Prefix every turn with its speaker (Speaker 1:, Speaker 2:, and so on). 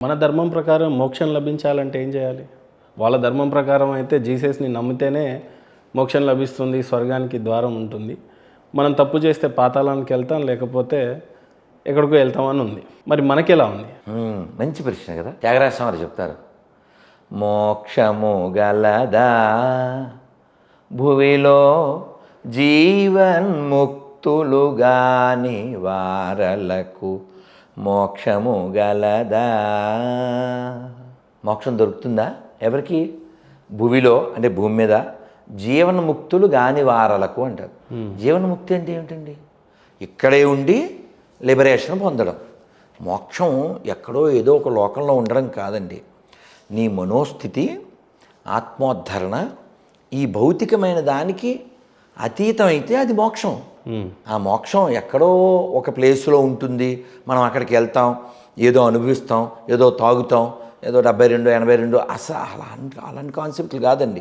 Speaker 1: మన ధర్మం ప్రకారం మోక్షం లభించాలంటే ఏం చేయాలి? వాళ్ళ ధర్మం ప్రకారం అయితే జీసస్ని నమ్మితేనే మోక్షం లభిస్తుంది, స్వర్గానికి ద్వారం ఉంటుంది. మనం తప్పు చేస్తే పాతాళానికి వెళ్తాం, లేకపోతే ఎక్కడికో వెళ్తామని ఉంది. మరి మనకెలా ఉంది?
Speaker 2: మంచి ప్రశ్న కదా. త్యాగరాజ స్వామి చెప్తారు, మోక్షము గలదా భువిలో జీవన్ముక్తులుగాని వారలకు మోక్షము గలదా. మోక్షం దొరుకుతుందా ఎవరికి? భువిలో అంటే భూమి మీద జీవన్ముక్తులు కాని వారలకు అంటారు. జీవన్ముక్తి అంటే ఏమిటండి? ఇక్కడే ఉండి లిబరేషన్ పొందడం. మోక్షం ఎక్కడో ఏదో ఒక లోకంలో ఉండడం కాదండి. నీ మనోస్థితి, ఆత్మోద్ధరణ ఈ భౌతికమైన దానికి అతీతం అయితే అది మోక్షం. ఆ మోక్షం ఎక్కడో ఒక ప్లేస్లో ఉంటుంది. మనం అక్కడికి వెళ్తాం, ఏదో అనుభవిస్తాం, ఏదో తాగుతాం, ఏదో 72, 82 అసలు అలాంటి కాన్సెప్ట్లు కాదండి.